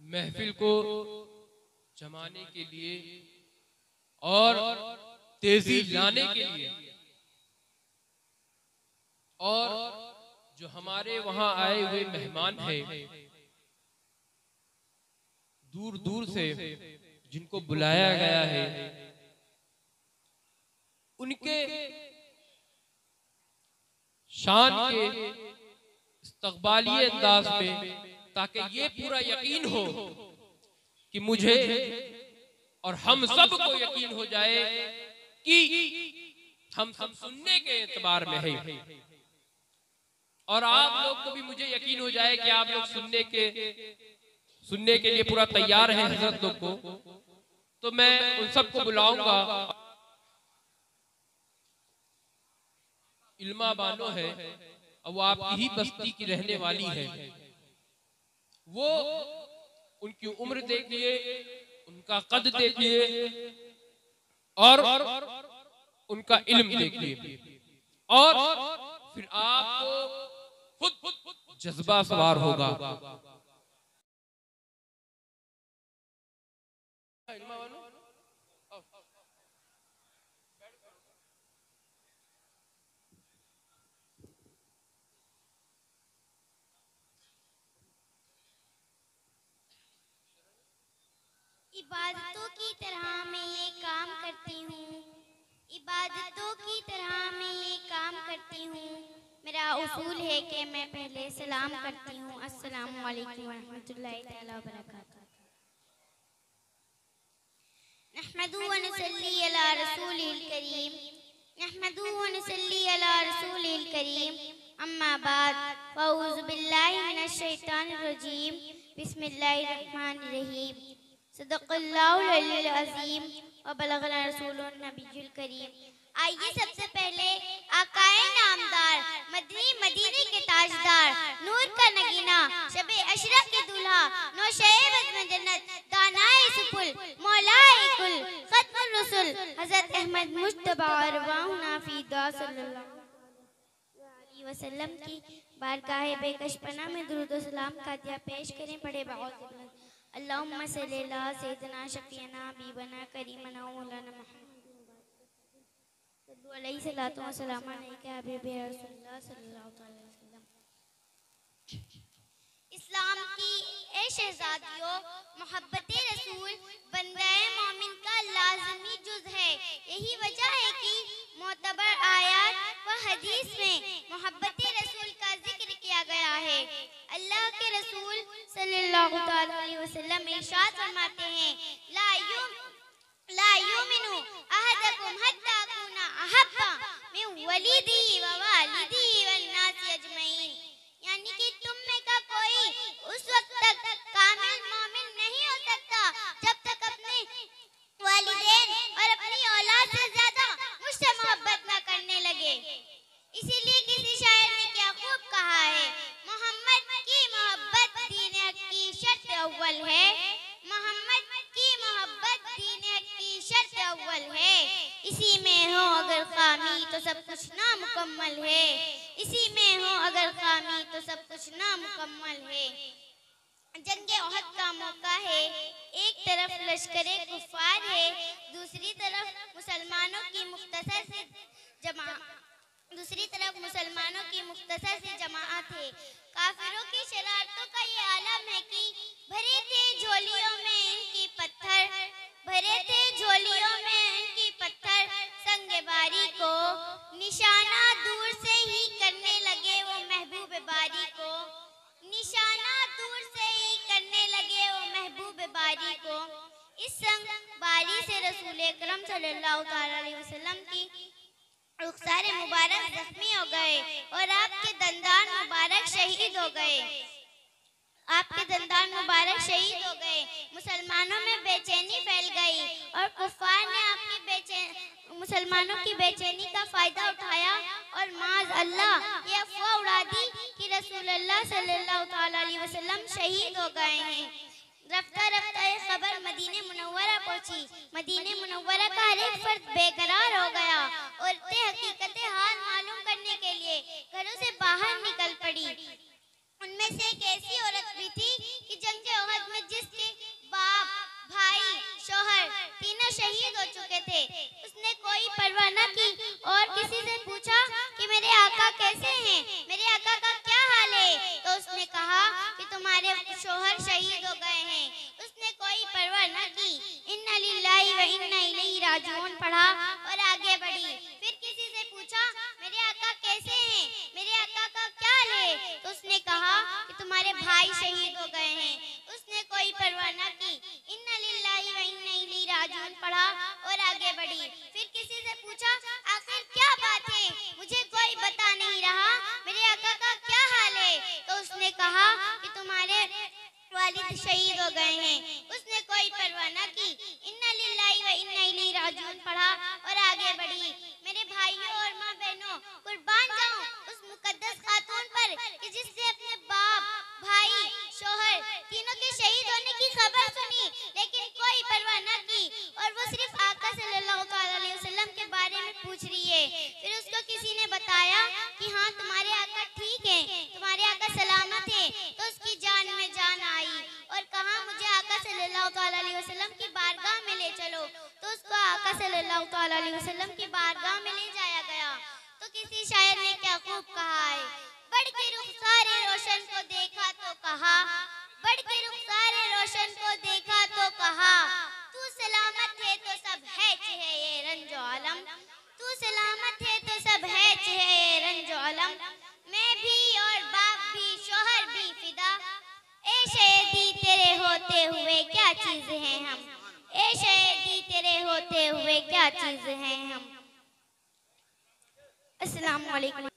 महफिल को जमाने के लिए और तेजी लाने के लिए और जो हमारे वहां आए हुए मेहमान हैं, दूर दूर से जिनको बुलाया गया है, उनके शान के इस्तकबाली अंदाज में, ताकि ये पूरा यकीन हो कि मुझे और हम सब को यकीन हो जाए कि हम सब सुनने के एतबार में है, और आप लोग को भी मुझे यकीन हो जाए कि आप लोग सुनने के लिए पूरा तैयार हैं हजरत लोग को। तो मैं उन सबको बुलाऊंगा। इल्मा बानो है और वो आपकी ही बस्ती की रहने वाली है। वो उनकी उम्र देखिए, उनका कद देखिए और उनका इल्म देखिए, और फिर आपको खुद जज्बा सवार होगा। इबादतों की तरह मैं ये काम करती हूँ, इबादतों की तरह मैं ये काम करती हूँ। मेरा उसूल है कि मैं पहले सलाम करती हूँ। अस्सलामु अलैकुम वरहमतुल्लाहि तआला वबरकातुहू। नहमदुहु व नसल्ली अला रसूलिल करीम, नहमदुहु व नसल्ली अला रसूलिल करीम। अम्मा बाद, फ़अऊज़ु बिल्लाहि मिनश शैतानिर रजीम। बिस्मिल्लाहिर रहमानिर रहीम। सदक़ल्लाहुल अलीयुल अज़ीम व बलग़ना रसूलुन नबियुल करीम। आइए सबसे पहले आकाए नामदार, मदीने के ताजदार, नूर का नगीना, शबे अशरफ के दूल्हा, नौशे बज़्म जन्नत, दानाए सुपुल, मौलाए कुल, खत्मुर रसूल हज़रत अहमद मुज्तबा अरवाहुना फ़ीदा सल्लल्लाहु अलैहि वसल्लम की बारगाह बेकशपना में दुरूद व सलाम का दिया पेश करें। पढ़े बहुत अल्लाहुम्मा सल्ली अला सय्यिदना शफ़ीअना हबीबना करीमना मौलाना मुहम्मद सल्लल्लाहु अलैहि सल्लतु व सलाम अलैका हबीबी रसूलुल्लाह सल्लल्लाहु अलैहि वसल्लम। इस्लाम की ए शहजादियों, मोहब्बत रसूल बंदाए मोमिन का लाज़मी जुज़ है। यही वजह है कि मोतबर आयात व हदीस में मोहब्बत रसूल का जिक्र किया गया है। अल्लाह के रसूल सल्लल्लाहु अलैहि वसल्लम इरशाद फरमाते हैं, ला युमिनु अहदकुम हत्ता अकूना अहब्बा मिन वलिदिही व वालिदिही वन नासी अजमईन। यानी कि तुम में का कोई उस वक्त तक कामिल मोमिन नहीं हो सकता जब तक अपने वालिदैन और अपनी औलाद से ज्यादा मुझसे मोहब्बत न करने लगे। इसीलिए किसी शायर ने क्या खूब कहा है, मोहम्मद की मोहब्बत दीन हक की शर्त अव्वल है, मोहम्मद की मोहब्बत दीन हक की शर्त अव्वल है। इसी में हो अगर खामी तो सब कुछ नामुकम्मल है, इसी में हो अगर खामी तो सब कुछ नामुकम्मल है। जंगे ओहद का मौका है, एक तरफ लश्करे कुफार है, दूसरी तरफ मुसलमानों की मुख्तसर से जमाअत है। काफिरों की शरारतों का ये आलम है कि भरे थे झोलियों में इनकी पत्थर, भरे थे झोलियों में इनकी पत्थर, संगे बारी को निशाना दूर से ही करने लगे वो महबूब बारी को, निशाना दूर से ही करने लगे वो महबूब बारी को। इस संग बारी से रसूल अकरम सल्लल्लाहु अलैहि वसल्लम की रुखसार मुबारक जख्मी हो गए और आपके दंदान मुबारक शहीद हो गए, आपके दंदान मुबारक शहीद हो गए। मुसलमानों में बेचैनी फैल गई और कुफार ने मुसलमानों की बेचैनी का फायदा उठाया और माज अल्लाह ये अफवाह उड़ा दी कि रसूलुल्लाह सल्लल्लाहु अलैहि वसल्लम शहीद हो गए हैं। रफ्ता रफ्ता ये खबर मदीने मुनव्वरा पहुंची। मदीने मुनव्वरा का हर एक फर्द बेकरार हो गया। औरतें हकीकत हाल मालूम करने के लिए घरों से बाहर निकल पड़ी। उनमें से एक ऐसी औरत भी थी कि जंग ओहद में जिसके तीनों शहीद हो चुके थे। उसने कोई परवाह न की और किसी से पूछा कि मेरे आका कैसे हैं, मेरे आका का क्या हाल है। तो उसने कहा कि तुम्हारे शोहर शहीद हो गए हैं। उसने कोई परवाह न की, इन्ना लिल्लाहि व इन्ना इलैहि राजिऊन पढ़ा और आगे बढ़ी। फिर किसी से पूछा मेरे आका कैसे हैं, मेरे आका का क्या हाल है। तो उसने कहा कि तुम्हारे भाई शहीद हो गए हैं। उसने कोई परवाह न की, इन्ना लिल्लाहि व इन्ना इलैहि राजिऊन पढ़ा और आगे बढ़ी। फिर किसी से पूछा आखिर क्या बात है, मुझे कोई बता नहीं रहा, मेरे आका का क्या हाल है। तो उसने कहा कि तुम्हारे वालिद शहीद हो गए हैं। उसने कोई परवाह न की, इन्ना लिल्लाहि व इन्ना इलैहि राजिऊन पढ़ा और आगे बढ़ी। मेरे भाइयों और माँ बहनों, कुर्बान जाऊं उस मुकद्दस खातून पर कि जिसने अपने बाप, भाई, शोहर तीनों के शहीद होने की खबर सुनी लेकिन कोई परवाह न की और वो सिर्फ आका सल्लल्लाहु अलैहि वसल्लम के बारे में पूछ रही है। फिर उसको किसी ने बताया कि हाँ तुम्हारे आका ठीक है, तुम्हारे आका सलामत है। तो उसकी जान में जान आई और कहा मुझे आका सल्लल्लाहु अलैहि वसल्लम की बारगाह में ले चलो। तो उसको आका सल्लल्लाहु अलैहि वसल्लम की बारगाह में ले जाया गया। तो किसी शायर ने क्या खूब कहा है, बढ़ के रुखसारे रोशन को देखा तो कहा, बढ़ के रुखसारे रोशन को देखा तो कहा, तू सलामत है तो सब है ये रंजो आलम, तू सलामत है तो सब है ये रंजो आलम। मैं भी और बाप भी शोहर भी फिदा, ए शहीदी तेरे होते हुए क्या चीज हैं हम, ए शहीदी तेरे होते हुए क्या चीज हैं हम। अस्सलाम वालेकुम।